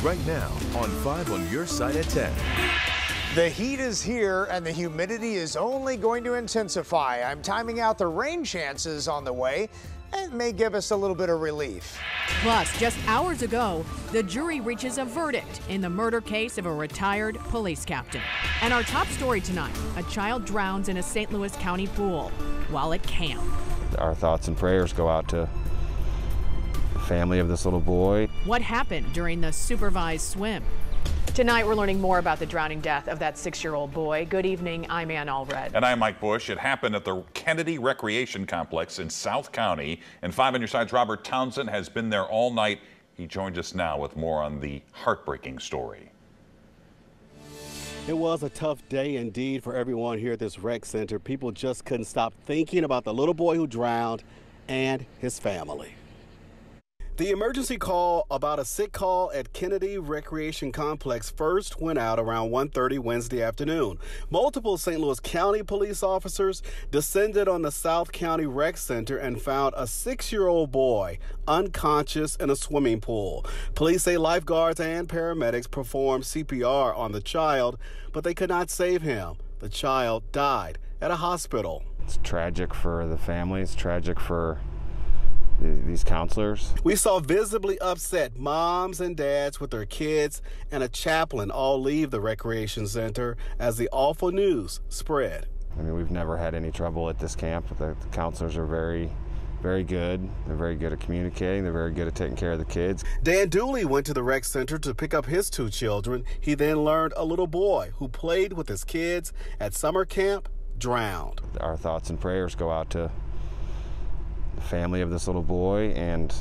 right now on 5 on your side at 10. The heat is here and the humidity is only going to intensify. I'm timing out the rain chances on the way. It may give us a little bit of relief. Plus, just hours ago, the jury reaches a verdict in the murder case of a retired police captain. And our top story tonight, a child drowns in a St. Louis County pool while at camp. Our thoughts and prayers go out to the family of this little boy. What happened during the supervised swim? Tonight, we're learning more about the drowning death of that 6-year-old boy. Good evening, I'm Ann Allred. And I'm Mike Bush. It happened at the Kennedy Recreation Complex in South County. And 5 on your side's Robert Townsend has been there all night. He joins us now with more on the heartbreaking story. It was a tough day indeed for everyone here at this rec center. People just couldn't stop thinking about the little boy who drowned and his family. The emergency call about a sick call at Kennedy Recreation Complex first went out around 1:30 Wednesday afternoon. Multiple St. Louis County police officers descended on the South County Rec Center and found a 6-year-old boy unconscious in a swimming pool. Police say lifeguards and paramedics performed CPR on the child, but they could not save him. The child died at a hospital. It's tragic for the family. It's tragic for these counselors. We saw visibly upset moms and dads with their kids and a chaplain all leave the recreation center as the awful news spread. I mean, we've never had any trouble at this camp. The counselors are very good. They're very good at communicating. They're very good at taking care of the kids. Dan Dooley went to the rec center to pick up his 2 children. He then learned a little boy who played with his kids at summer camp drowned. Our thoughts and prayers go out to the family of this little boy and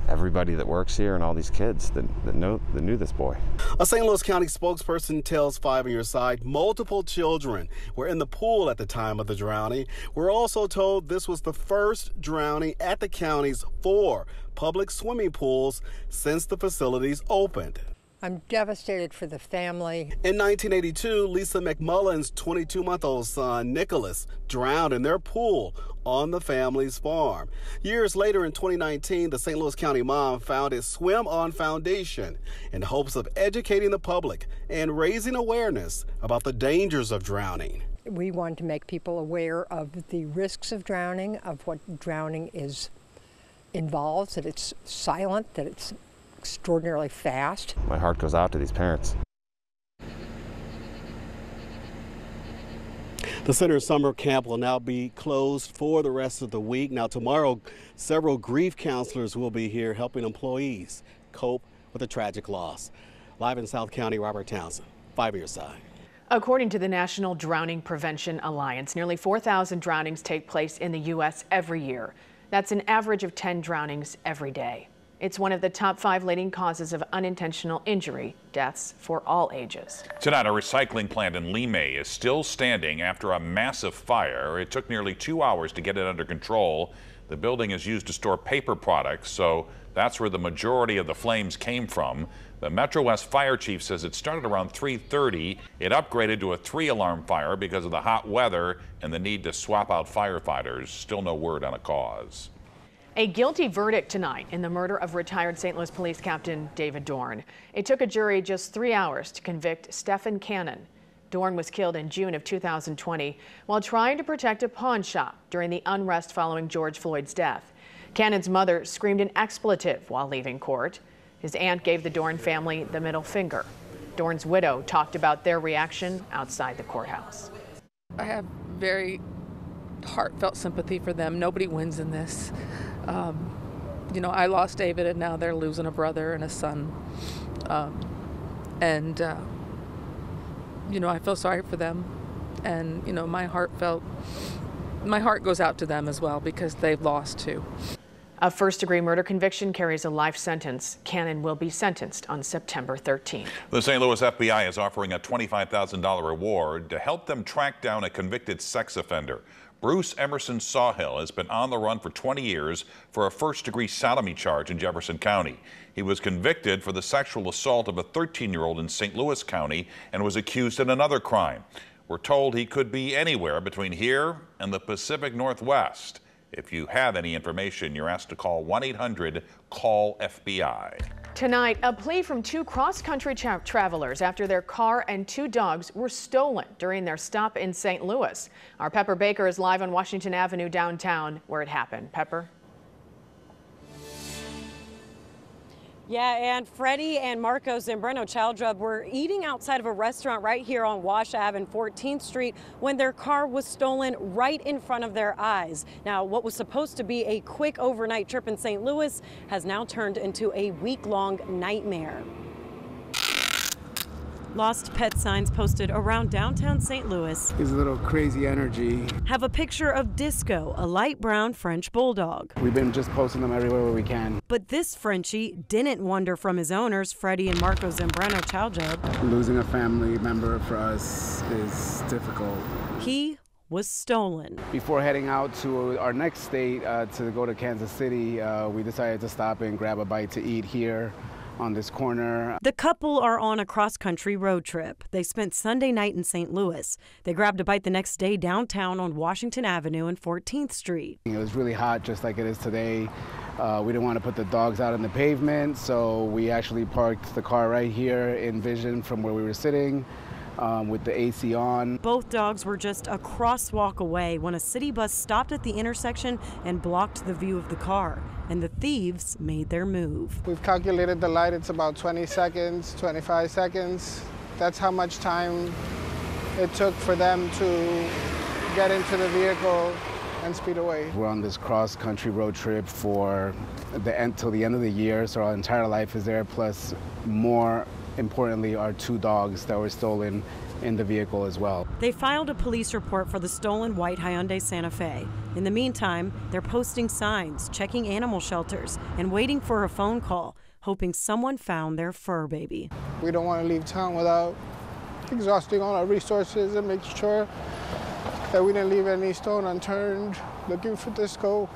everybody that works here and all these kids that knew this boy. A St. Louis County spokesperson tells 5 on your side multiple children were in the pool at the time of the drowning. We're also told this was the first drowning at the county's 4 public swimming pools since the facilities opened. I'm devastated for the family. In 1982, Lisa McMullen's 22-month-old son, Nicholas, drowned in their pool on the family's farm. Years later, in 2019, the St. Louis County mom founded Swim On Foundation in hopes of educating the public and raising awareness about the dangers of drowning. We want to make people aware of the risks of drowning, of what drowning involves, that it's silent, that it's extraordinarily fast. My heart goes out to these parents. The center's summer camp will now be closed for the rest of the week. Now tomorrow, several grief counselors will be here helping employees cope with a tragic loss. Live in South County, Robert Townsend, 5 on your side. According to the National Drowning Prevention Alliance, nearly 4,000 drownings take place in the U.S. every year. That's an average of 10 drownings every day. It's one of the top 5 leading causes of unintentional injury deaths for all ages. Tonight, a recycling plant in Limay is still standing after a massive fire. It took nearly 2 hours to get it under control. The building is used to store paper products, so that's where the majority of the flames came from. The Metro West fire chief says it started around 3:30. It upgraded to a 3-alarm fire because of the hot weather and the need to swap out firefighters. Still no word on a cause. A guilty verdict tonight in the murder of retired St. Louis Police Captain David Dorn. It took a jury just 3 hours to convict Stephen Cannon. Dorn was killed in June of 2020 while trying to protect a pawn shop during the unrest following George Floyd's death. Cannon's mother screamed an expletive while leaving court. His aunt gave the Dorn family the middle finger. Dorn's widow talked about their reaction outside the courthouse. I have very heartfelt sympathy for them. Nobody wins in this. You know, I lost David and now they're losing a brother and a son. You know, I feel sorry for them. And, you know, my heart goes out to them as well because they've lost too. A first-degree murder conviction carries a life sentence. Cannon will be sentenced on September 13th. The St. Louis FBI is offering a $25,000 reward to help them track down a convicted sex offender. Bruce Emerson Sawhill has been on the run for 20 years for a first-degree sodomy charge in Jefferson County. He was convicted for the sexual assault of a 13-year-old in St. Louis County and was accused of another crime. We're told he could be anywhere between here and the Pacific Northwest. If you have any information, you're asked to call 1-800-CALL-FBI. Tonight, a plea from two cross-country travelers after their car and two dogs were stolen during their stop in St. Louis. Our Pepper Baker is live on Washington Avenue downtown where it happened. Pepper? Yeah, and Freddie and Marco Zambrano Chaldrub were eating outside of a restaurant right here on Wash Ave and 14th Street when their car was stolen right in front of their eyes. Now, what was supposed to be a quick overnight trip in St. Louis has now turned into a week-long nightmare. Lost pet signs posted around downtown St. Louis. He's a little crazy energy. Have a picture of Disco, a light brown French bulldog. We've been just posting them everywhere where we can. But this Frenchie didn't wander from his owners, Freddie and Marco Zambrano Chaldrub. Losing a family member for us is difficult. He was stolen. Before heading out to our next state to go to Kansas City, we decided to stop and grab a bite to eat here on this corner. The couple are on a cross-country road trip. They spent Sunday night in St. Louis. They grabbed a bite the next day downtown on Washington Avenue and 14th Street. It was really hot, just like it is today. We didn't want to put the dogs out on the pavement, so we actually parked the car right here in vision from where we were sitting. With the AC on. Both dogs were just a crosswalk away when a city bus stopped at the intersection and blocked the view of the car, and the thieves made their move. We've calculated the light, it's about 20 seconds, 25 seconds. That's how much time it took for them to get into the vehicle and speed away. We're on this cross-country road trip for the end till the end of the year, so our entire life is there, plus more importantly, our two dogs that were stolen in the vehicle as well. They filed a police report for the stolen white Hyundai Santa Fe. In the meantime, they're posting signs, checking animal shelters, and waiting for a phone call, hoping someone found their fur baby. We don't want to leave town without exhausting all our resources and making sure that we didn't leave any stone unturned looking for Disco.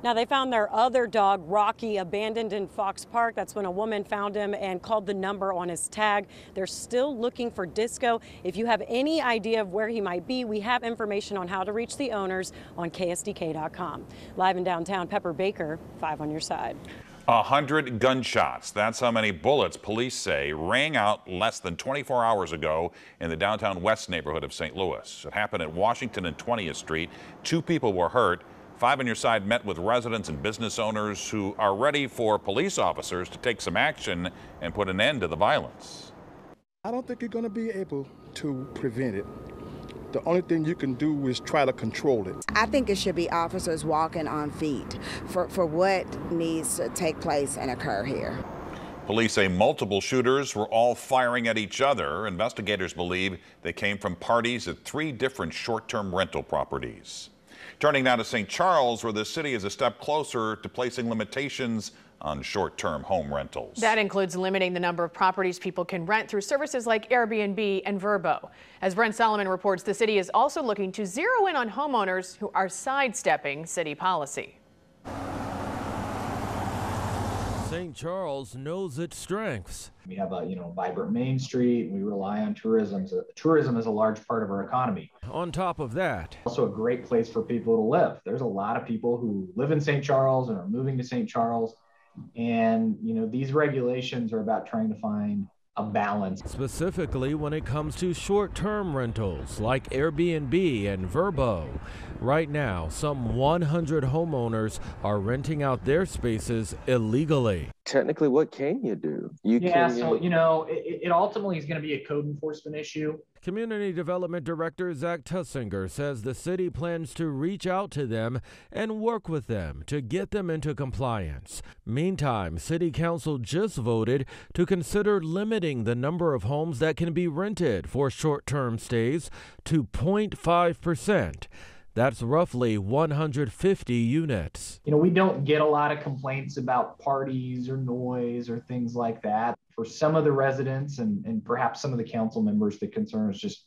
Now, they found their other dog, Rocky, abandoned in Fox Park. That's when a woman found him and called the number on his tag. They're still looking for Disco. If you have any idea of where he might be, we have information on how to reach the owners on KSDK.com. Live in downtown, Pepper Baker, 5 on your side. 100 gunshots. That's how many bullets police say rang out less than 24 hours ago in the downtown West neighborhood of St. Louis. It happened at Washington and 20th Street. 2 people were hurt. 5 on your side met with residents and business owners who are ready for police officers to take some action and put an end to the violence. I don't think you're going to be able to prevent it. The only thing you can do is try to control it. I think it should be officers walking on feet for what needs to take place and occur here. Police say multiple shooters were all firing at each other. Investigators believe they came from parties at 3 different short-term rental properties. Turning now to St. Charles, where the city is a step closer to placing limitations on short-term home rentals. That includes limiting the number of properties people can rent through services like Airbnb and Vrbo. As Brent Solomon reports, the city is also looking to zero in on homeowners who are sidestepping city policy. St. Charles knows its strengths. We have a vibrant Main Street. We rely on tourism. Tourism is a large part of our economy. On top of that, also a great place for people to live. There's a lot of people who live in St. Charles and are moving to St. Charles. And, these regulations are about trying to find a balance. Specifically when it comes to short-term rentals like Airbnb and Vrbo. Right now, some 100 homeowners are renting out their spaces illegally. Technically, what can you do? It ultimately is going to be a code enforcement issue. Community Development Director Zach Tussinger says the city plans to reach out to them and work with them to get them into compliance. Meantime, City Council just voted to consider limiting the number of homes that can be rented for short-term stays to 0.5%. That's roughly 150 units. We don't get a lot of complaints about parties or noise or things like that. For some of the residents and perhaps some of the council members, the concern is just,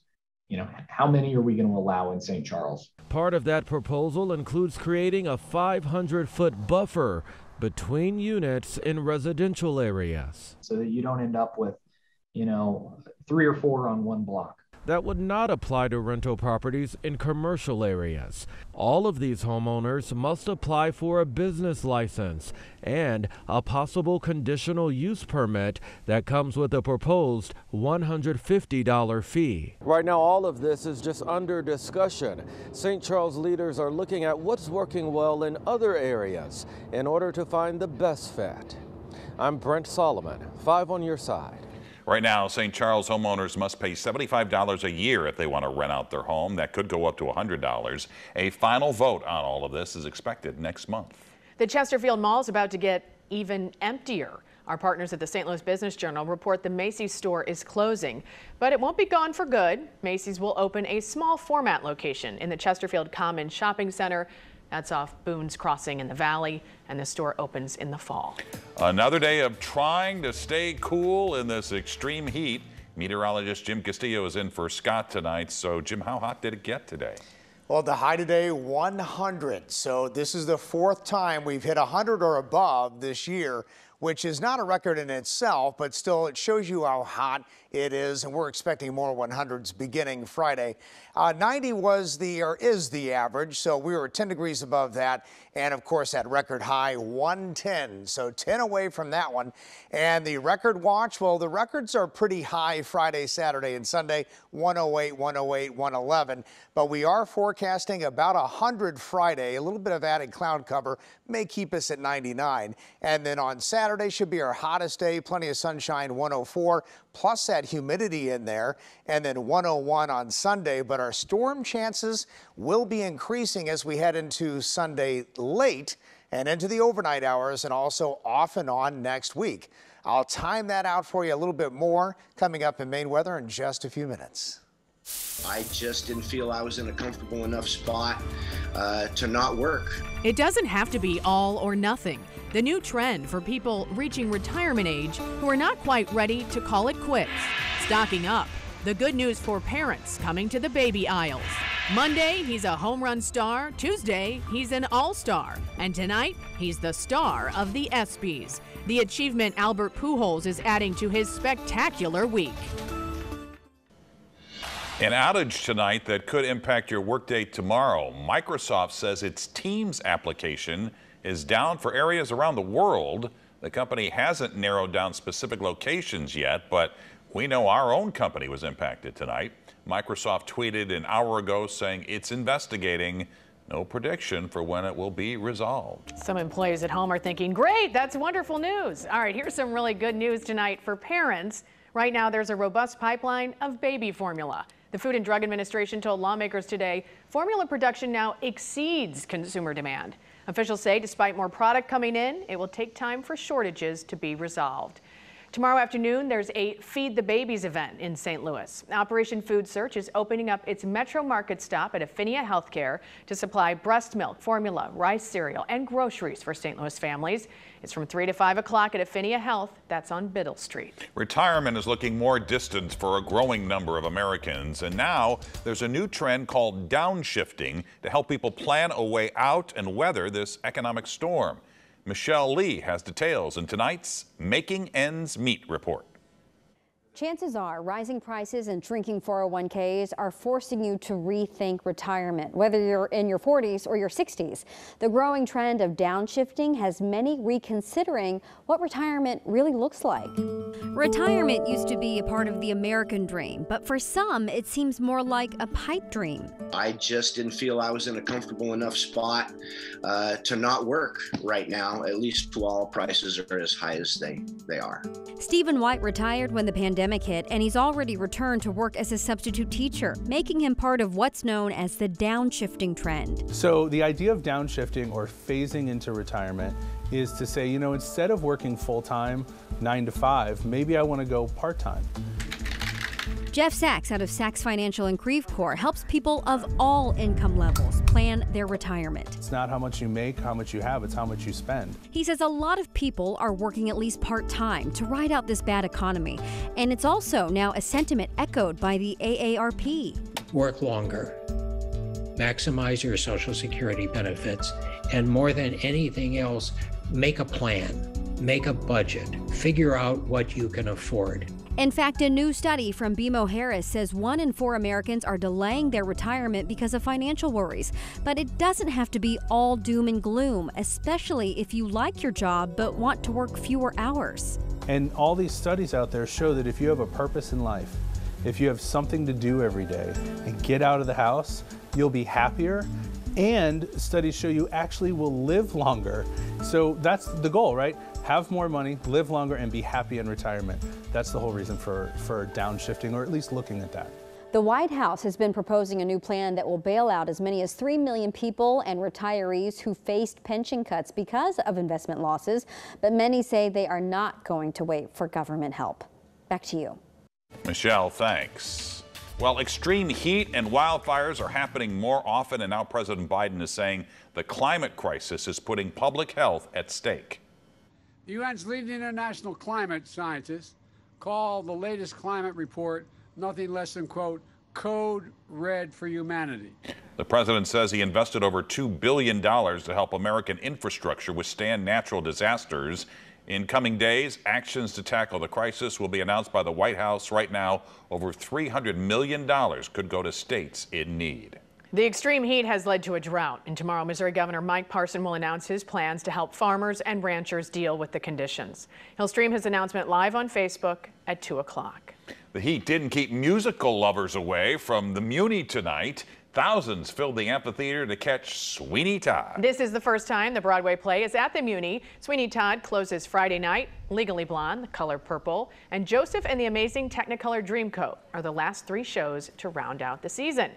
how many are we going to allow in St. Charles? Part of that proposal includes creating a 500-foot buffer between units in residential areas. So that you don't end up with, 3 or 4 on one block. that would not apply to rental properties in commercial areas. All of these homeowners must apply for a business license and a possible conditional use permit that comes with a proposed $150 fee. Right now, all of this is just under discussion. St. Charles leaders are looking at what's working well in other areas in order to find the best fit. I'm Brent Solomon, 5 on your side. Right now, St. Charles homeowners must pay $75 a year if they want to rent out their home. That could go up to $100. A final vote on all of this is expected next month. The Chesterfield Mall is about to get even emptier. Our partners at the St. Louis Business Journal report the Macy's store is closing, but it won't be gone for good. Macy's will open a small format location in the Chesterfield Common Shopping Center. That's off Boone's Crossing in the Valley, and the store opens in the fall. Another day of trying to stay cool in this extreme heat. Meteorologist Jim Castillo is in for Scott tonight. So, Jim, how hot did it get today? Well, the high today, 100. So this is the 4th time we've hit 100 or above this year, which is not a record in itself, but still it shows you how hot it is, and we're expecting more 100s beginning Friday. 90 is the average, so we were 10 degrees above that, and of course that record high 110, so 10 away from that one. And the record watch, well, the records are pretty high Friday, Saturday, and Sunday, 108, 108, 111, but we are forecasting about 100 Friday. A little bit of added cloud cover may keep us at 99, and then on Saturday should be our hottest day, plenty of sunshine, 104, plus that humidity in there, and then 101 on Sunday. But our storm chances will be increasing as we head into Sunday late and into the overnight hours, and also off and on next week. I'll time that out for you a little bit more coming up in Maine weather in just a few minutes. I just didn't feel I was in a comfortable enough spot to not work. It doesn't have to be all or nothing. The new trend for people reaching retirement age who are not quite ready to call it quits. Stocking up. The good news for parents coming to the baby aisles. Monday, he's a home run star. Tuesday, he's an all-star. And tonight, he's the star of the ESPYs. The achievement Albert Pujols is adding to his spectacular week. An outage tonight that could impact your workday tomorrow. Microsoft says its Teams application is down for areas around the world. The company hasn't narrowed down specific locations yet, but we know our own company was impacted tonight. Microsoft tweeted an hour ago saying it's investigating. No prediction for when it will be resolved. Some employees at home are thinking, great, that's wonderful news. All right, here's some really good news tonight for parents. Right now, there's a robust pipeline of baby formula. The Food and Drug Administration told lawmakers today formula production now exceeds consumer demand. Officials say despite more product coming in, it will take time for shortages to be resolved. Tomorrow afternoon, there's a Feed the Babies event in St. Louis. Operation Food Search is opening up its Metro Market stop at Affinia Healthcare to supply breast milk, formula, rice cereal, and groceries for St. Louis families. It's from 3 to 5 o'clock at Affinia Health. That's on Biddle Street. Retirement is looking more distant for a growing number of Americans, and now there's a new trend called downshifting to help people plan a way out and weather this economic storm. Michelle Lee has details in tonight's Making Ends Meet report. Chances are rising prices and shrinking 401ks are forcing you to rethink retirement, whether you're in your 40s or your 60s. The growing trend of downshifting has many reconsidering what retirement really looks like. Retirement used to be a part of the American dream, but for some, it seems more like a pipe dream. I just didn't feel I was in a comfortable enough spot to not work right now, at least while prices are as high as they are. Stephen White retired when the pandemic hit, and he's already returned to work as a substitute teacher, making him part of what's known as the downshifting trend. So the idea of downshifting or phasing into retirement is to say, you know, instead of working full-time, 9 to 5, maybe I want to go part-time. Jeff Sachs out of Sachs Financial in Creve Coeur helps people of all income levels plan their retirement. It's not how much you make, how much you have, it's how much you spend. He says a lot of people are working at least part-time to ride out this bad economy. And it's also now a sentiment echoed by the AARP. Work longer, maximize your Social Security benefits, and more than anything else, make a plan, make a budget, figure out what you can afford. In fact, a new study from BMO Harris says 1 in 4 Americans are delaying their retirement because of financial worries. But it doesn't have to be all doom and gloom, especially if you like your job but want to work fewer hours. And all these studies out there show that if you have a purpose in life, if you have something to do every day and get out of the house, you'll be happier. And studies show you actually will live longer. So that's the goal, right? Have more money, live longer, and be happy in retirement. That's the whole reason for downshifting, or at least looking at that. The White House has been proposing a new plan that will bail out as many as 3 million people and retirees who faced pension cuts because of investment losses. But many say they are not going to wait for government help. Back to you. Michelle, thanks. Well, extreme heat and wildfires are happening more often, and now President Biden is saying the climate crisis is putting public health at stake. The UN's leading international climate scientists call the latest climate report nothing less than, quote, code red for humanity. The president says he invested over $2 billion to help American infrastructure withstand natural disasters. In coming days, actions to tackle the crisis will be announced by the White House. Right now, over $300 million could go to states in need. The extreme heat has led to a drought, and tomorrow Missouri Governor Mike Parson will announce his plans to help farmers and ranchers deal with the conditions. He'll stream his announcement live on Facebook at 2 o'clock. The heat didn't keep musical lovers away from the Muni tonight. Thousands filled the amphitheater to catch Sweeney Todd. This is the first time the Broadway play is at the Muni. Sweeney Todd closes Friday night. Legally Blonde, The Color Purple, and Joseph and the Amazing Technicolor Dreamcoat are the last 3 shows to round out the season.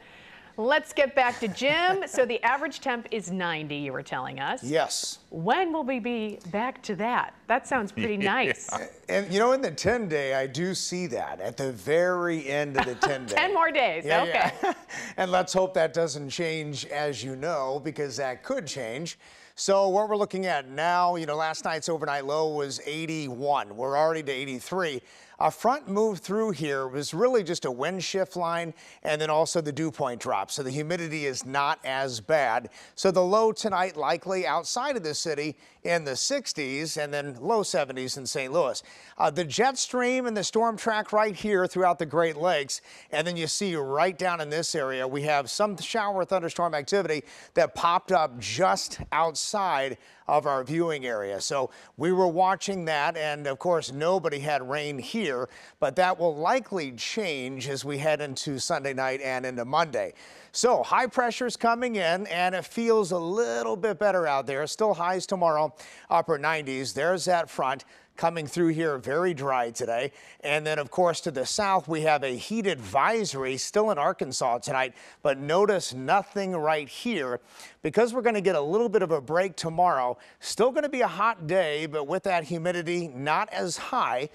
Let's get back to Jim. So the average temp is 90, you were telling us. Yes. When will we be back to that? That sounds pretty nice. And you know, in the 10-day, I do see that at the very end of the 10-day. 10 more days, yeah, okay. Yeah. And let's hope that doesn't change, as you know, because that could change. So what we're looking at now, you know, last night's overnight low was 81. We're already to 83. A front move through here was really just a wind shift line, and then also the dew point drop. So the humidity is not as bad. So the low tonight likely outside of the city in the 60s, and then low 70s in St. Louis. The jet stream and the storm track right here throughout the Great Lakes. And then you see right down in this area, we have some shower thunderstorm activity that popped up just outside of our viewing area. So we were watching that, and of course nobody had rain here, but that will likely change as we head into Sunday night and into Monday. So high pressure's coming in, and it feels a little bit better out there. Still highs tomorrow, upper 90s. There's that front coming through here, very dry today. And then, of course, to the south, we have a heat advisory still in Arkansas tonight. But notice nothing right here because we're going to get a little bit of a break tomorrow. Still going to be a hot day, but with that humidity not as high.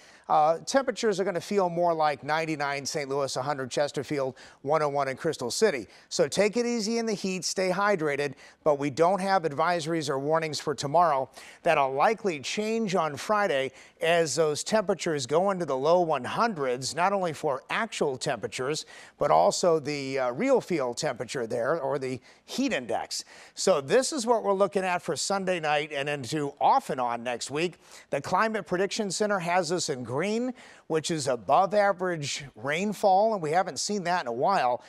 Temperatures are going to feel more like 99 St. Louis, 100 Chesterfield, 101 in Crystal City. So take it easy in the heat, stay hydrated, but we don't have advisories or warnings for tomorrow. That'll likely change on Friday as those temperatures go into the low 100s, not only for actual temperatures, but also the real field temperature there, or the heat index. So this is what we're looking at for Sunday night and into off and on next week. The Climate Prediction Center has us in green, which is above average rainfall, and we haven't seen that in a while.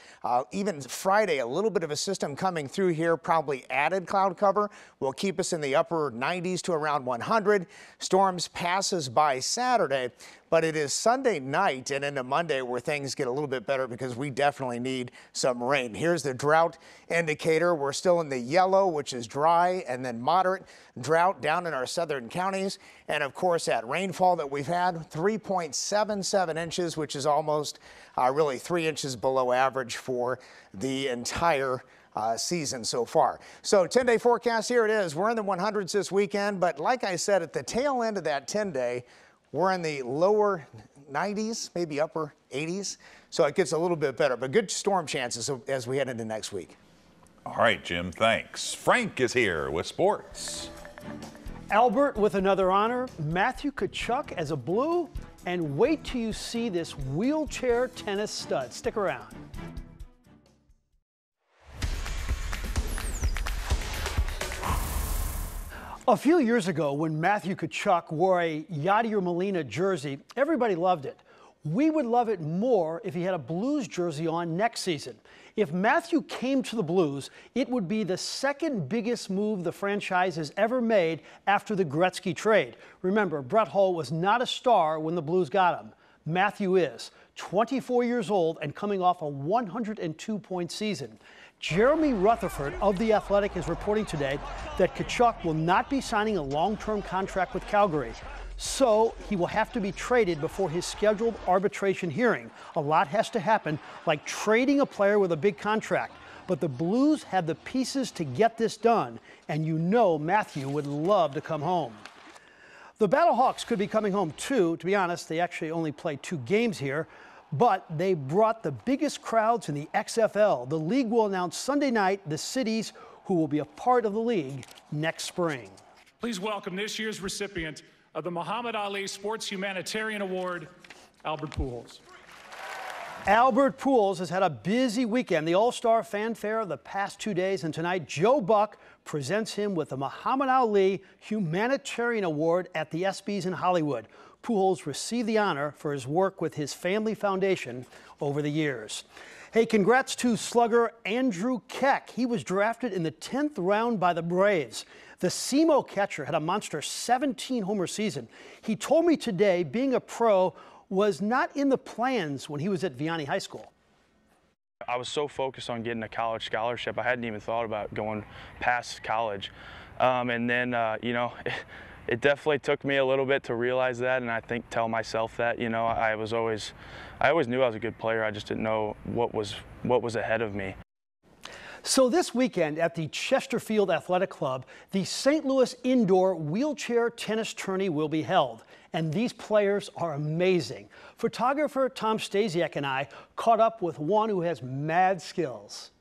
Even Friday, a little bit of a system coming through here, probably added cloud cover, will keep us in the upper 90s to around 100. Storms passes by Saturday, but it is Sunday night and into Monday where things get a little bit better because we definitely need some rain. Here's the drought indicator. We're still in the yellow, which is dry, and then moderate drought down in our southern counties. And of course, that rainfall that we've had, 3.77 inches, which is almost really 3 inches below average for the entire season so far. So 10-day forecast, here it is. We're in the 100s this weekend, but like I said, at the tail end of that 10-day, we're in the lower 90s, maybe upper 80s. So it gets a little bit better, but good storm chances as we head into next week. All right, Jim, thanks. Frank is here with sports. Albert with another honor, Matthew Tkachuk as a Blue, and wait till you see this wheelchair tennis stud. Stick around. A few years ago, when Matthew Tkachuk wore a Yadier Molina jersey, everybody loved it. We would love it more if he had a Blues jersey on next season. If Matthew came to the Blues, it would be the second biggest move the franchise has ever made after the Gretzky trade. Remember, Brett Hull was not a star when the Blues got him. Matthew is 24 years old and coming off a 102-point season. Jeremy Rutherford of The Athletic is reporting today that Tkachuk will not be signing a long-term contract with Calgary. So he will have to be traded before his scheduled arbitration hearing. A lot has to happen, like trading a player with a big contract. But the Blues have the pieces to get this done, and you know Matthew would love to come home. The Battlehawks could be coming home too. To be honest, they actually only played 2 games here, but they brought the biggest crowds in the XFL. The league will announce Sunday night the cities who will be a part of the league next spring. Please welcome this year's recipient of the Muhammad Ali Sports Humanitarian Award, Albert Pujols. Albert Pujols has had a busy weekend, the All-Star fanfare of the past 2 days, and tonight Joe Buck presents him with the Muhammad Ali Humanitarian Award at the ESPYs in Hollywood. Pujols received the honor for his work with his family foundation over the years. Hey, congrats to slugger Andrew Keck. He was drafted in the 10th round by the Braves. The SEMO catcher had a monster 17-homer season. He told me today being a pro was not in the plans when he was at Vianney High School. I was so focused on getting a college scholarship, I hadn't even thought about going past college. And then, you know, it definitely took me a little bit to realize that, and I think tell myself that, you know, I always knew I was a good player. I just didn't know what was ahead of me. So this weekend at the Chesterfield Athletic Club, the St. Louis Indoor Wheelchair Tennis Tourney will be held. And these players are amazing. Photographer Tom Stasiak and I caught up with one who has mad skills.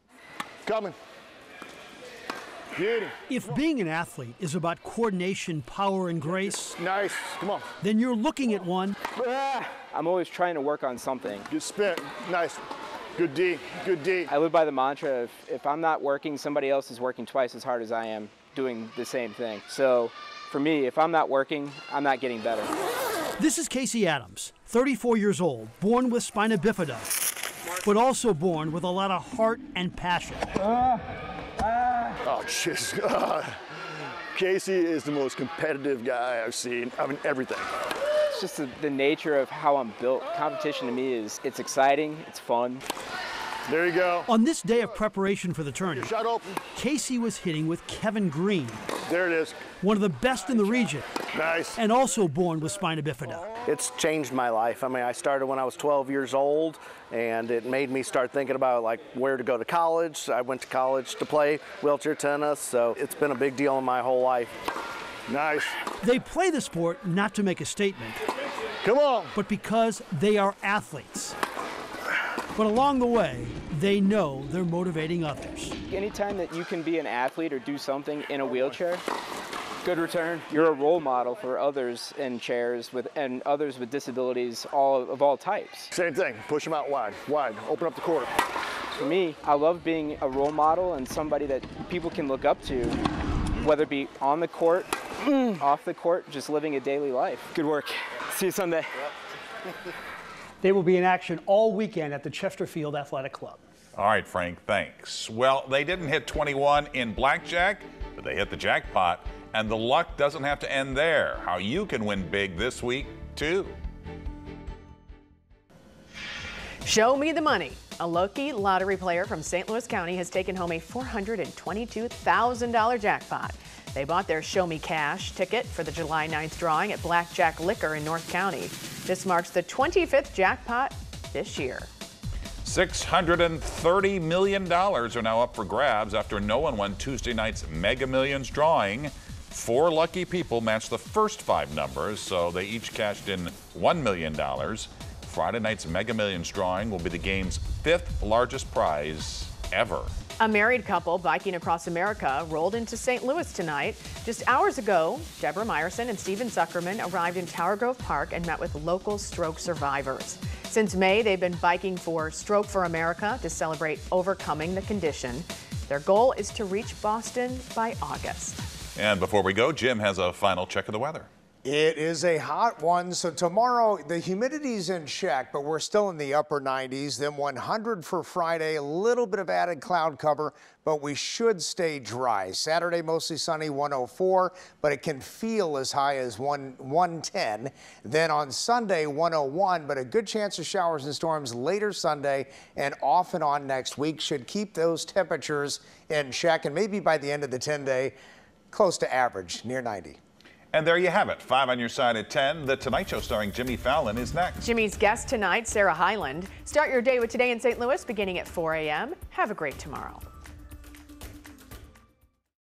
Coming. Get him. If being an athlete is about coordination, power, and grace, nice. Come on. Then you're looking at one. I'm always trying to work on something. Good spin. Nice. Good D. Good D. I live by the mantra of if I'm not working, somebody else is working twice as hard as I am doing the same thing. So for me, if I'm not working, I'm not getting better. This is Casey Adams, 34 years old, born with spina bifida, but also born with a lot of heart and passion. Oh, jeez. Casey is the most competitive guy I've seen. I mean, everything. It's just the nature of how I'm built. Competition to me it's exciting, it's fun. There you go. On this day of preparation for the tourney, shot open. Casey was hitting with Kevin Green. There it is. One of the best in the region. Nice. And also born with spina bifida. It's changed my life. I mean, I started when I was 12 years old, and it made me start thinking about like where to go to college. I went to college to play wheelchair tennis, so it's been a big deal in my whole life. Nice. They play the sport not to make a statement. Come on. But because they are athletes. But along the way, they know they're motivating others. Anytime that you can be an athlete or do something in a wheelchair, good return. You're a role model for others in chairs and others with disabilities of all types. Same thing. Push them out wide. Open up the court. For me, I love being a role model and somebody that people can look up to, whether it be on the court, off the court, just living a daily life. Good work. See you Sunday. Yep. They will be in action all weekend at the Chesterfield Athletic Club. All right, Frank, thanks. Well, they didn't hit 21 in blackjack, but they hit the jackpot, and the luck doesn't have to end there. How you can win big this week, too. Show me the money. A lucky lottery player from St. Louis County has taken home a $422,000 jackpot. They bought their Show Me Cash ticket for the July 9th drawing at Blackjack Liquor in North County. This marks the 25th jackpot this year. $630 million are now up for grabs after no one won Tuesday night's Mega Millions drawing. 4 lucky people matched the first 5 numbers, so they each cashed in $1 million. Friday night's Mega Millions drawing will be the game's 5th largest prize ever. A married couple biking across America rolled into St. Louis tonight. Just hours ago, Deborah Meyerson and Steven Zuckerman arrived in Tower Grove Park and met with local stroke survivors. Since May, they've been biking for Stroke for America to celebrate overcoming the condition. Their goal is to reach Boston by August. And before we go, Jim has a final check of the weather. It is a hot one. So tomorrow, the humidity's in check, but we're still in the upper 90s. Then 100 for Friday, a little bit of added cloud cover, but we should stay dry. Saturday, mostly sunny, 104, but it can feel as high as 110. Then on Sunday, 101, but a good chance of showers and storms later Sunday and off and on next week should keep those temperatures in check. And maybe by the end of the 10-day, close to average, near 90. And there you have it. 5 on your side at 10. The Tonight Show starring Jimmy Fallon is next. Jimmy's guest tonight, Sarah Hyland. Start your day with Today in St. Louis beginning at 4 a.m. Have a great tomorrow.